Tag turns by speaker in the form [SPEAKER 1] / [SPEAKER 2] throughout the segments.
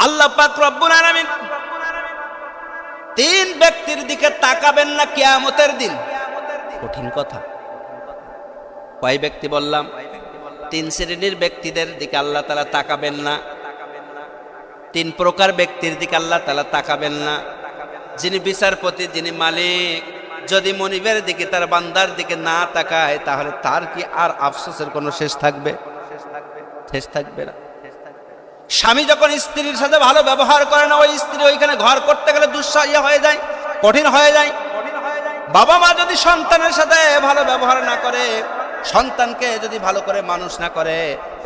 [SPEAKER 1] আল্লাহ পাক রব্বুল আলামিন তিন ব্যক্তির দিকে তাকাবেন না কিয়ামতের দিন। কঠিন কথা। কয় ব্যক্তি বললাম? তিন শ্রেণীর ব্যক্তিদের দিকে আল্লাহ তাআলা তাকাবেন না। তিন প্রকার ব্যক্তির দিকে আল্লাহ তাআলা তাকাবেন না। যিনি বিচারপতি, যিনি মালিক, যদি মনিবের দিকে, তার বান্দার দিকে না তাকায়, তাহলে তার কি আর আফসোসের কোনো শেষ থাকবে? শেষ থাকবে না। স্বামী যখন স্ত্রীর সাথে ভালো ব্যবহার করে না, ওই স্ত্রী ওইখানে ঘর করতে গেলে দুঃসাহ্য হয়ে যায়, কঠিন হয়ে যায়। বাবা মা যদি সন্তানের সাথে ভালো ব্যবহার না করে, সন্তানকে যদি ভালো করে মানুষ না করে,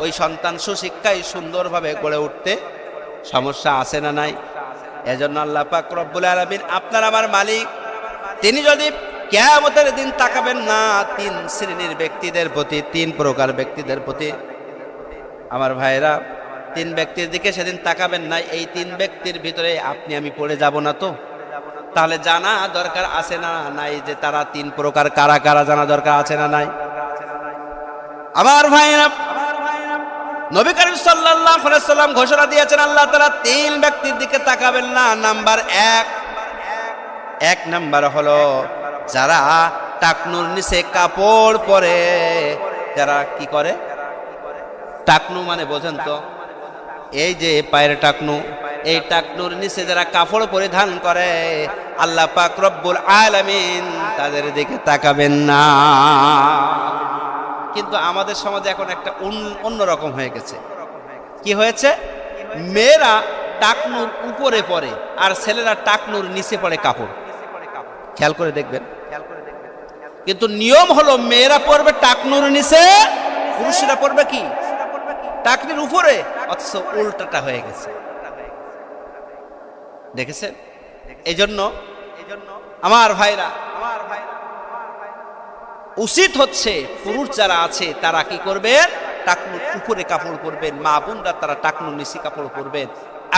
[SPEAKER 1] ওই সন্তান সুশিক্ষায় সুন্দরভাবে গড়ে উঠতে সমস্যা আছে না নাই? এজন্য আল্লাহ পাক রব্বুল আলামিন আপনার আমার মালিক, তিনি যদি কিয়ামতের দিন তাকাবেন না তিন শ্রেণীর ব্যক্তিদের প্রতি, তিন প্রকার ব্যক্তিদের প্রতি। আমার ভাইরা, তিন ব্যক্তির দিকে সেদিন তাকাবেন না। এই তিন ব্যক্তির ভিতরে আপনি আমি পড়ে যাব না তো? তাহলে জানা দরকার আছে না নাই যে তারা তিন প্রকার কারা কারা? জানা দরকার আছে না নাই? আমার ভাইরা, নবী করিম সাল্লাল্লাহু আলাইহি সাল্লাম ঘোষণা দিয়েছেন আল্লাহ তাআলা তিন ব্যক্তির দিকে তাকাবেন না। নাম্বার এক নাম্বার হলো যারা টাকনুর নিচে কাপড় পরে। যারা কি করে? টাকনু মানে বোঝেন তো? এই যে পায়ের টাকনু, এই টাকনুর নিচে যারা কাপড় পরিধান করে, আল্লাহ পাক রব্বুল আলামিন তাদের দিকে তাকাবেন না। কিন্তু আমাদের সমাজে এখন একটা অন্যরকম হয়ে গেছে। কি হয়েছে? মেয়েরা টাকনুর উপরে পরে আর ছেলেরা টাকনুর নিচে পরে কাপড়। খেয়াল করে দেখবেন। কিন্তু নিয়ম হলো মেয়েরা পরবে টাকনুর নিচে, পুরুষরা পরবে কি? টাকনির উপরে। অথচ উল্টাটা হয়ে গেছে, দেখেছেন? এই জন্য আমার ভাইরা, উচিত হচ্ছে পুরুষ যারা আছে তারা কি করবেন? টাকনুর উপরে কাপড় পরবেন। মা বোনরা তারা টাকনুর নিচে কাপড় পরবেন।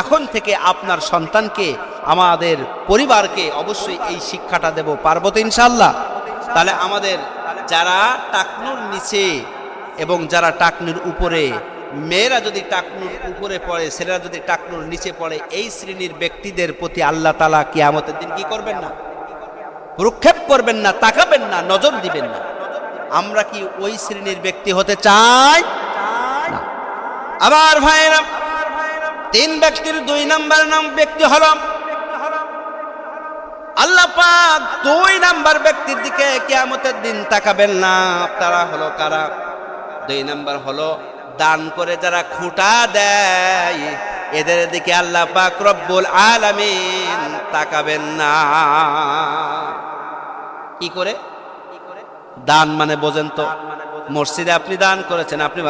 [SPEAKER 1] এখন থেকে আপনার সন্তানকে, আমাদের পরিবারকে অবশ্যই এই শিক্ষাটা দেব। পারবো তো ইনশাআল্লাহ? তাহলে আমাদের যারা টাকনুর নিচে এবং যারা টাকনুর উপরে, মেয়েরা যদি টাকনুর উপরে পড়ে, ছেলেরা যদি টাকনুর নিচে পড়ে, এই শ্রেণীর ব্যক্তিদের প্রতি আল্লাহ তাআলা কিয়ামতের দিন কি করবেন না? ভ্রুক্ষেপ করবেন না, তাকাবেন না, নজর দিবেন না। আমরা কি ওই শ্রেণীর ব্যক্তি হতে চাই? না। আবার ভাইরা, তিন ব্যক্তির দুই নাম্বার ব্যক্তি হলো আল্লাহ পাক দুই নাম্বার ব্যক্তির দিকে কিয়ামতের দিন তাকাবেন না। তারা হলো কারা? দুই নাম্বার হলো দান করে যারা খুঁটা দেয়, এদের দিকে আল্লাহ পাক রব্বুল আলামিন তাকাবেন না। কি করে? দান মানে বোঝেন তো? মসজিদে আপনি দান করেছেন, আপনি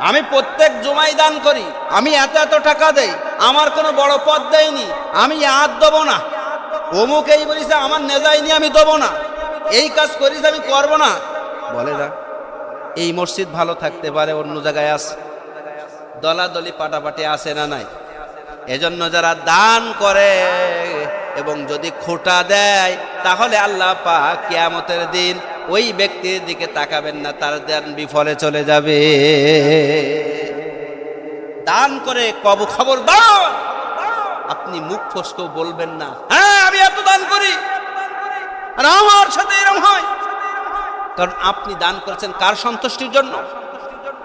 [SPEAKER 1] আমি প্রত্যেক জুমায় দান করি, আমি এত এত টাকা দেই, আমার কোনো বড় পদ দেয়নি, আমি আর দেবো না। অমুক এই বলিছে, আমার নেজাইনি, আমি দেবো না। এই কাজ করিস, আমি করবো না। বলে না, এই মসজিদ ভালো থাকতে পারে, অন্য জায়গায় আছে। দলাদলি পাটাপাটি আছে না নাই? এজন্য যারা দান করে এবং যদি খোঁটা দেয়, তাহলে আল্লাহ পাক কিয়ামতের দিন ওই ব্যক্তির দিকে তাকাবেন না, তার দান বিফলে চলে যাবে। দান করে খবরদার আপনি মুখ ফসকেও বলবেন না, হ্যাঁ আমি এত দান করি আর আমার সাথে এরকম হয়। কারণ আপনি দান করেছেন কার সন্তুষ্টির জন্য?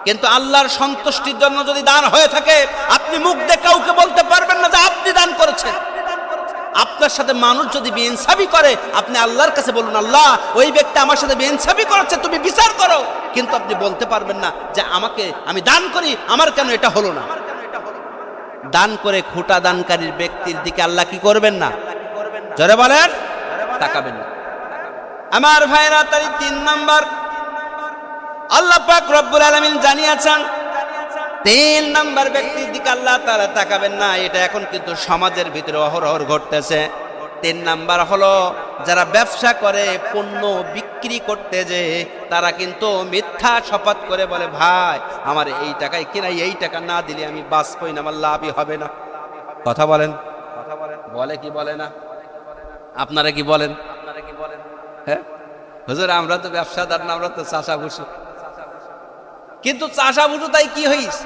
[SPEAKER 1] কিন্তু আল্লাহর সন্তুষ্টির জন্য যদি দান হয়ে থাকে, আপনি মুখ দিয়ে কাউকে বলতে পারবেন না যে আপনি দান করেছেন। আপনার সাথে মানুষ যদি বেইনসাফি করে, আপনি আল্লাহর কাছে বলুন, আল্লাহ ওই ব্যক্তি আমার সাথে বেইনসাফি করেছে, তুমি বিচার করো। কিন্তু আপনি বলতে পারবেন না যে আমি দান করি, আমার কেন এটা হলো না। দান করে খোঁটা দানকারীর ব্যক্তির দিকে আল্লাহ কি করবেন না? জোরে বলেন, তাকাবেন না। আমার ভাইরা, তাই তিন নাম্বার আল্লাহ পাক রব্বুল আলামিন জানিয়েছেন, তিন নাম্বার ব্যক্তির দিকে আল্লাহ তাআলা তাকাবেন না। এটা এখন কিন্তু সমাজের ভিতরে অহরহ ঘটতেছে। তিন নাম্বার হলো যারা ব্যবসা করে, পণ্য বিক্রি করতে যে তারা কিন্তু মিথ্যা শপথ করে বলে, ভাই আমার এই টাকায় কিনা, এই টাকা না দিলে আমি বাঁচবই না, আমার লাভই হবে না। কথা বলেন, বলে কি বলে না? আপনারা কি বলেন? হ্যাঁ হুজুর, আমরা তো ব্যবসাদার না, আমরা তো চাষা বুঝু। কিন্তু চাষা বুঝু তাই কি হইস?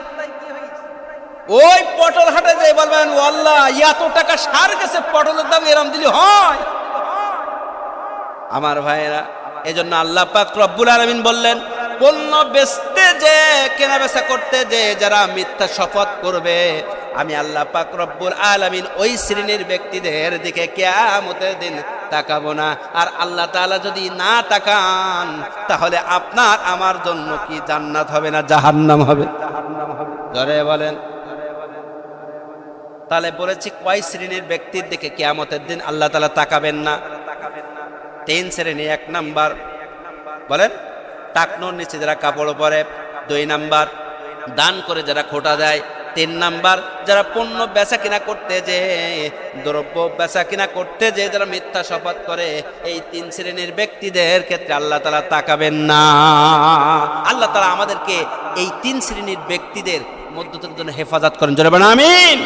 [SPEAKER 1] ওই পটল হাটে যে বলবেন ও আল্লাহ এত টাকা সার গেছে, পটলের দাম এরম দিলে হয়? আমার ভাইরা, এজন্য আল্লাহ পাক রব্বুল আলামিন বললেন, পণ্য বেচতে যে, কেনা বেচা করতে যে যারা মিথ্যা শপথ করবে, আমি আল্লাহ পাক রব্বুল আলামিন ওই শ্রেণীর ব্যক্তিদের দিকে কিয়ামতের দিন তাকাবো না। আর আল্লাহ তাআলা যদি না তাকান, তাহলে আপনার আমার জন্য কি জান্নাত হবে না জাহান্নাম হবে? জোরে বলেন। তাহলে বলেছি কয় শ্রেণীর ব্যক্তির দিকে কিয়ামতের দিন আল্লাহ তাআলা তাকাবেন না? 3 শ্রেণী। 1 নাম্বার বলেন টাকনোর নিচে যারা কাপড় পরে। 2 নাম্বার দান করে যারা খোটা দেয়। 3 নাম্বার যারা পণ্য বেচা কিনা করতে যে, দ্রব্য বেচা কিনা করতে যে যারা মিথ্যা শপথ করে। এই 3 শ্রেণীর ব্যক্তিদের ক্ষেত্রে আল্লাহ তাআলা তাকাবেন না। আল্লাহ তাআলা আমাদেরকে এই 3 শ্রেণীর ব্যক্তিদের মধ্য থেকে যেন হেফাজত করেন। জোরে বলেন আমিন।